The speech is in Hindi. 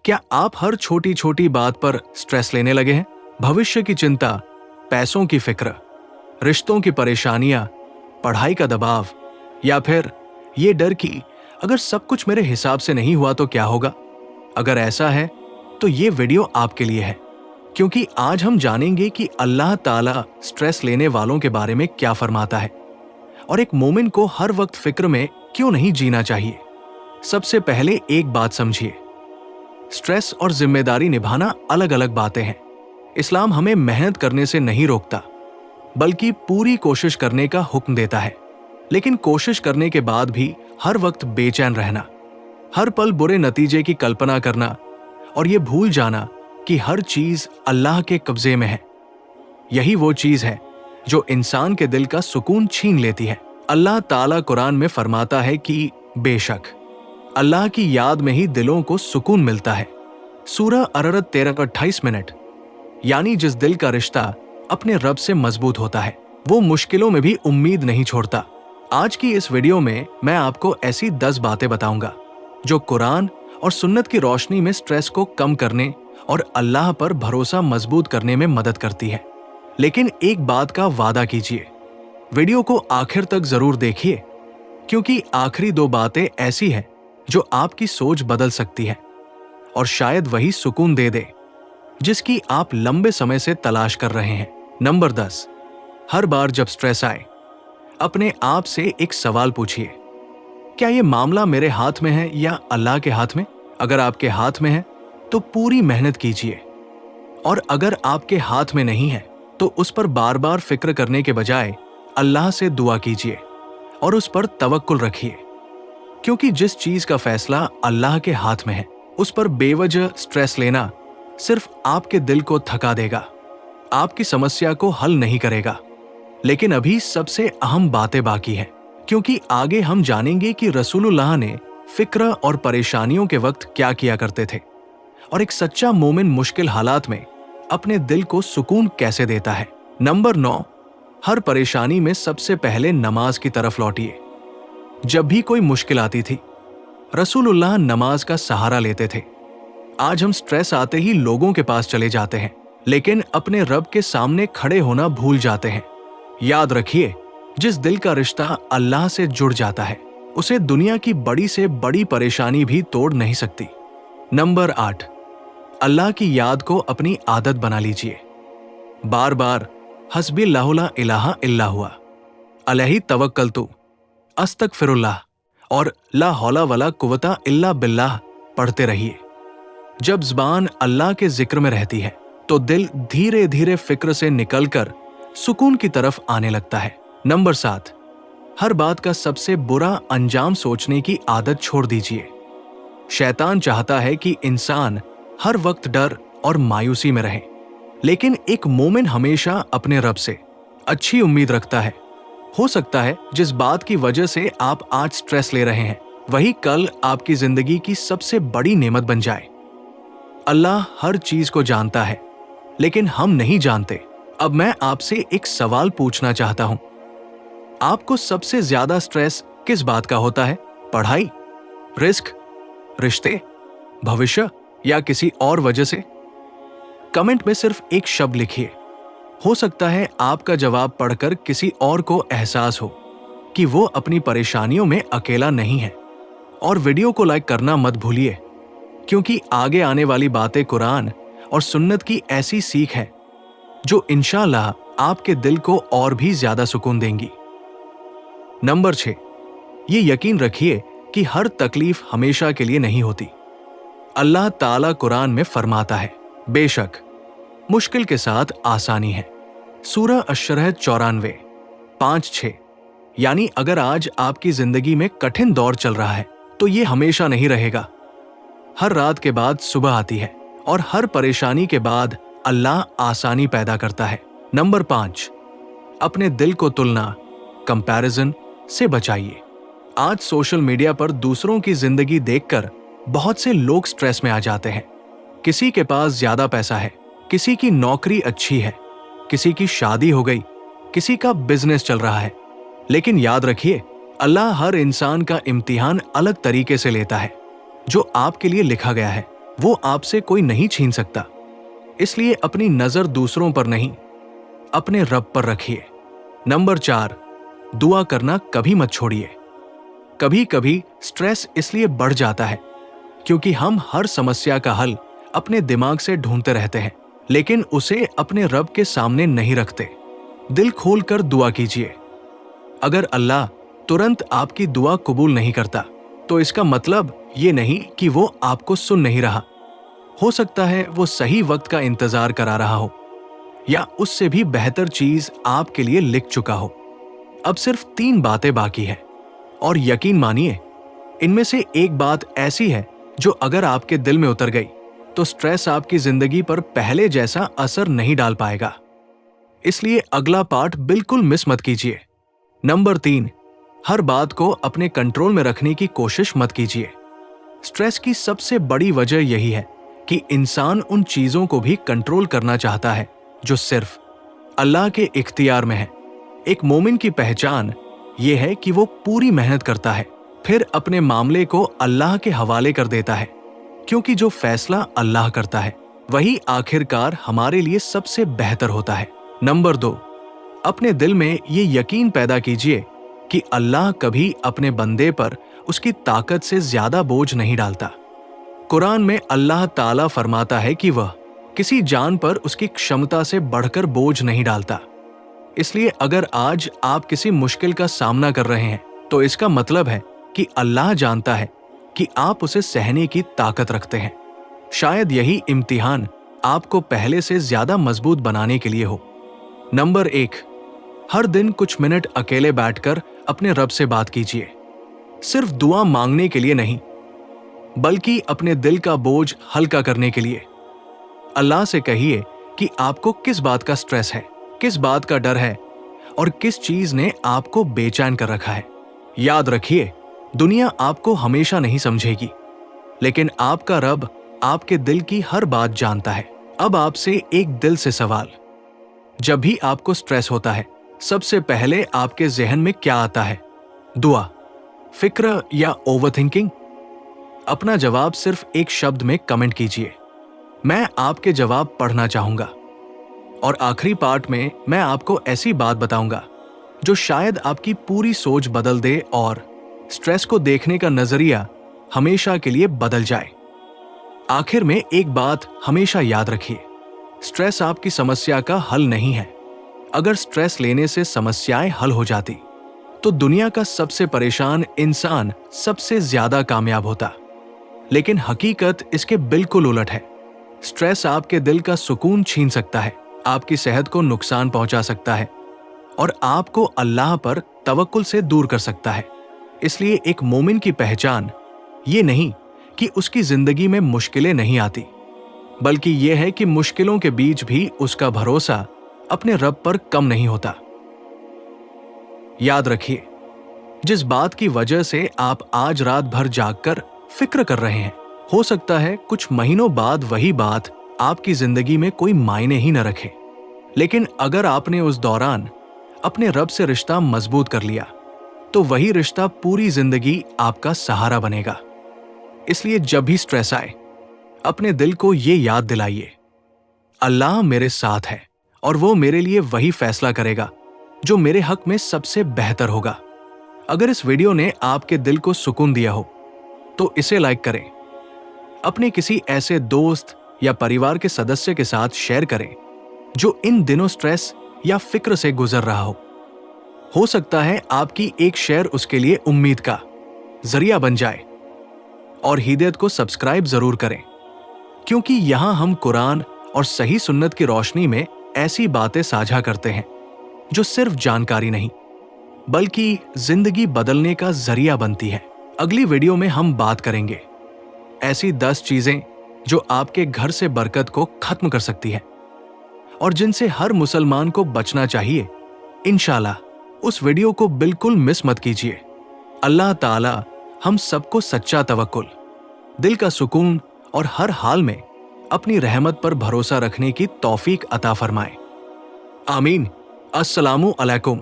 क्या आप हर छोटी छोटी बात पर स्ट्रेस लेने लगे हैं? भविष्य की चिंता, पैसों की फिक्र, रिश्तों की परेशानियां, पढ़ाई का दबाव, या फिर ये डर कि अगर सब कुछ मेरे हिसाब से नहीं हुआ तो क्या होगा? अगर ऐसा है तो ये वीडियो आपके लिए है, क्योंकि आज हम जानेंगे कि अल्लाह ताला स्ट्रेस लेने वालों के बारे में क्या फरमाता है और एक मोमिन को हर वक्त फिक्र में क्यों नहीं जीना चाहिए। सबसे पहले एक बात समझिए, स्ट्रेस और जिम्मेदारी निभाना अलग अलग बातें हैं। इस्लाम हमें मेहनत करने से नहीं रोकता, बल्कि पूरी कोशिश करने का हुक्म देता है। लेकिन कोशिश करने के बाद भी हर वक्त बेचैन रहना, हर पल बुरे नतीजे की कल्पना करना और ये भूल जाना कि हर चीज अल्लाह के कब्जे में है, यही वो चीज है जो इंसान के दिल का सुकून छीन लेती है। अल्लाह ताला कुरान में फरमाता है कि बेशक अल्लाह की याद में ही दिलों को सुकून मिलता है। सूरह अररत 13-28। यानी जिस दिल का रिश्ता अपने रब से मजबूत होता है, वो मुश्किलों में भी उम्मीद नहीं छोड़ता। आज की इस वीडियो में मैं आपको ऐसी 10 बातें बताऊंगा जो कुरान और सुन्नत की रोशनी में स्ट्रेस को कम करने और अल्लाह पर भरोसा मजबूत करने में मदद करती है। लेकिन एक बात का वादा कीजिए, वीडियो को आखिर तक जरूर देखिए, क्योंकि आखिरी 2 बातें ऐसी हैं जो आपकी सोच बदल सकती है और शायद वही सुकून दे दे जिसकी आप लंबे समय से तलाश कर रहे हैं। नंबर 10, हर बार जब स्ट्रेस आए अपने आप से एक सवाल पूछिए, क्या यह मामला मेरे हाथ में है या अल्लाह के हाथ में? अगर आपके हाथ में है तो पूरी मेहनत कीजिए, और अगर आपके हाथ में नहीं है तो उस पर बार बार फिक्र करने के बजाय अल्लाह से दुआ कीजिए और उस पर तवक्कुल रखिए, क्योंकि जिस चीज का फैसला अल्लाह के हाथ में है उस पर बेवजह स्ट्रेस लेना सिर्फ आपके दिल को थका देगा, आपकी समस्या को हल नहीं करेगा। लेकिन अभी सबसे अहम बातें बाकी हैं, क्योंकि आगे हम जानेंगे कि रसूलुल्लाह ने फिक्र और परेशानियों के वक्त क्या किया करते थे और एक सच्चा मोमिन मुश्किल हालात में अपने दिल को सुकून कैसे देता है। नंबर 9, हर परेशानी में सबसे पहले नमाज की तरफ लौटिए। जब भी कोई मुश्किल आती थी, रसूलुल्लाह नमाज का सहारा लेते थे। आज हम स्ट्रेस आते ही लोगों के पास चले जाते हैं, लेकिन अपने रब के सामने खड़े होना भूल जाते हैं। याद रखिए, जिस दिल का रिश्ता अल्लाह से जुड़ जाता है उसे दुनिया की बड़ी से बड़ी परेशानी भी तोड़ नहीं सकती। नंबर 8, अल्लाह की याद को अपनी आदत बना लीजिए। बार बार हस्बिल्लाहु ला इलाहा इल्ला हुआ, अलैहि तवक्कलतु, अस्तगफिरुल्लाह और ला हौला वला कुव्वता इल्ला बिल्लाह पढ़ते रहिए। जब ज़बान अल्लाह के जिक्र में रहती है तो दिल धीरे धीरे फिक्र से निकलकर सुकून की तरफ आने लगता है। नंबर 7, हर बात का सबसे बुरा अंजाम सोचने की आदत छोड़ दीजिए। शैतान चाहता है कि इंसान हर वक्त डर और मायूसी में रहे, लेकिन एक मोमिन हमेशा अपने रब से अच्छी उम्मीद रखता है। हो सकता है जिस बात की वजह से आप आज स्ट्रेस ले रहे हैं वही कल आपकी जिंदगी की सबसे बड़ी नेमत बन जाए। अल्लाह हर चीज को जानता है, लेकिन हम नहीं जानते। अब मैं आपसे एक सवाल पूछना चाहता हूं, आपको सबसे ज्यादा स्ट्रेस किस बात का होता है? पढ़ाई, रिस्क, रिश्ते, भविष्य या किसी और वजह से? कमेंट में सिर्फ एक शब्द लिखिए। हो सकता है आपका जवाब पढ़कर किसी और को एहसास हो कि वो अपनी परेशानियों में अकेला नहीं है। और वीडियो को लाइक करना मत भूलिए, क्योंकि आगे आने वाली बातें कुरान और सुन्नत की ऐसी सीख है जो इंशाअल्लाह आपके दिल को और भी ज्यादा सुकून देंगी। नंबर 6, ये यकीन रखिए कि हर तकलीफ हमेशा के लिए नहीं होती। अल्लाह ताला कुरान में फरमाता है, बेशक मुश्किल के साथ आसानी है। सूरह अश-शरह 94-5-6। यानी अगर आज आपकी जिंदगी में कठिन दौर चल रहा है तो ये हमेशा नहीं रहेगा। हर रात के बाद सुबह आती है और हर परेशानी के बाद अल्लाह आसानी पैदा करता है। नंबर 5, अपने दिल को तुलना, कंपैरिजन से बचाइए। आज सोशल मीडिया पर दूसरों की जिंदगी देखकर बहुत से लोग स्ट्रेस में आ जाते हैं। किसी के पास ज्यादा पैसा है, किसी की नौकरी अच्छी है, किसी की शादी हो गई, किसी का बिजनेस चल रहा है। लेकिन याद रखिए, अल्लाह हर इंसान का इम्तिहान अलग तरीके से लेता है। जो आपके लिए लिखा गया है वो आपसे कोई नहीं छीन सकता। इसलिए अपनी नजर दूसरों पर नहीं, अपने रब पर रखिए। नंबर 4, दुआ करना कभी मत छोड़िए। कभी कभी स्ट्रेस इसलिए बढ़ जाता है क्योंकि हम हर समस्या का हल अपने दिमाग से ढूंढते रहते हैं, लेकिन उसे अपने रब के सामने नहीं रखते। दिल खोलकर दुआ कीजिए। अगर अल्लाह तुरंत आपकी दुआ कबूल नहीं करता, तो इसका मतलब ये नहीं कि वो आपको सुन नहीं रहा। हो सकता है वो सही वक्त का इंतजार करा रहा हो, या उससे भी बेहतर चीज आपके लिए लिख चुका हो। अब सिर्फ 3 बातें बाकी हैं, और यकीन मानिए, इनमें से एक बात ऐसी है जो अगर आपके दिल में उतर गई तो स्ट्रेस आपकी जिंदगी पर पहले जैसा असर नहीं डाल पाएगा। इसलिए अगला पार्ट बिल्कुल मिस मत कीजिए। नंबर 3, हर बात को अपने कंट्रोल में रखने की कोशिश मत कीजिए। स्ट्रेस की सबसे बड़ी वजह यही है कि इंसान उन चीजों को भी कंट्रोल करना चाहता है जो सिर्फ अल्लाह के इख्तियार में है। एक मोमिन की पहचान यह है कि वो पूरी मेहनत करता है, फिर अपने मामले को अल्लाह के हवाले कर देता है, क्योंकि जो फैसला अल्लाह करता है वही आखिरकार हमारे लिए सबसे बेहतर होता है। नंबर 2, अपने दिल में ये यकीन पैदा कीजिए कि अल्लाह कभी अपने बंदे पर उसकी ताकत से ज्यादा बोझ नहीं डालता। कुरान में अल्लाह ताला फरमाता है कि वह किसी जान पर उसकी क्षमता से बढ़कर बोझ नहीं डालता। इसलिए अगर आज आप किसी मुश्किल का सामना कर रहे हैं, तो इसका मतलब है कि अल्लाह जानता है कि आप उसे सहने की ताकत रखते हैं। शायद यही इम्तिहान आपको पहले से ज्यादा मजबूत बनाने के लिए हो। नंबर 1, हर दिन कुछ मिनट अकेले बैठकर अपने रब से बात कीजिए। सिर्फ दुआ मांगने के लिए नहीं, बल्कि अपने दिल का बोझ हल्का करने के लिए। अल्लाह से कहिए कि आपको किस बात का स्ट्रेस है, किस बात का डर है, और किस चीज ने आपको बेचैन कर रखा है। याद रखिए, दुनिया आपको हमेशा नहीं समझेगी, लेकिन आपका रब आपके दिल की हर बात जानता है। अब आपसे एक दिल से सवाल, जब भी आपको स्ट्रेस होता है, सबसे पहले आपके जहन में क्या आता है? दुआ, फिक्र या ओवरथिंकिंग? अपना जवाब सिर्फ एक शब्द में कमेंट कीजिए। मैं आपके जवाब पढ़ना चाहूंगा। और आखिरी पार्ट में मैं आपको ऐसी बात बताऊंगा जो शायद आपकी पूरी सोच बदल दे और स्ट्रेस को देखने का नजरिया हमेशा के लिए बदल जाए। आखिर में एक बात हमेशा याद रखिए, स्ट्रेस आपकी समस्या का हल नहीं है। अगर स्ट्रेस लेने से समस्याएं हल हो जाती, तो दुनिया का सबसे परेशान इंसान सबसे ज्यादा कामयाब होता। लेकिन हकीकत इसके बिल्कुल उलट है। स्ट्रेस आपके दिल का सुकून छीन सकता है, आपकी सेहत को नुकसान पहुंचा सकता है, और आपको अल्लाह पर तवक्कुल से दूर कर सकता है। इसलिए एक मोमिन की पहचान ये नहीं कि उसकी जिंदगी में मुश्किलें नहीं आती, बल्कि यह है कि मुश्किलों के बीच भी उसका भरोसा अपने रब पर कम नहीं होता। याद रखिए, जिस बात की वजह से आप आज रात भर जागकर फिक्र कर रहे हैं, हो सकता है कुछ महीनों बाद वही बात आपकी जिंदगी में कोई मायने ही न रखे। लेकिन अगर आपने उस दौरान अपने रब से रिश्ता मजबूत कर लिया, तो वही रिश्ता पूरी जिंदगी आपका सहारा बनेगा। इसलिए जब भी स्ट्रेस आए, अपने दिल को ये याद दिलाइए, अल्लाह मेरे साथ है और वो मेरे लिए वही फैसला करेगा जो मेरे हक में सबसे बेहतर होगा। अगर इस वीडियो ने आपके दिल को सुकून दिया हो, तो इसे लाइक करें, अपने किसी ऐसे दोस्त या परिवार के सदस्य के साथ शेयर करें जो इन दिनों स्ट्रेस या फिक्र से गुजर रहा हो सकता है आपकी एक शेयर उसके लिए उम्मीद का जरिया बन जाए। और हिदायत को सब्सक्राइब जरूर करें, क्योंकि यहां हम कुरान और सही सुन्नत की रोशनी में ऐसी बातें साझा करते हैं जो सिर्फ जानकारी नहीं, बल्कि जिंदगी बदलने का जरिया बनती है। अगली वीडियो में हम बात करेंगे ऐसी 10 चीजें जो आपके घर से बरकत को खत्म कर सकती है और जिनसे हर मुसलमान को बचना चाहिए। इंशाल्लाह उस वीडियो को बिल्कुल मिस मत कीजिए। अल्लाह ताला हम सबको सच्चा तवक्कुल, दिल का सुकून और हर हाल में अपनी रहमत पर भरोसा रखने की तौफीक अता फरमाए। आमीन। अस्सलामु अलैकुम।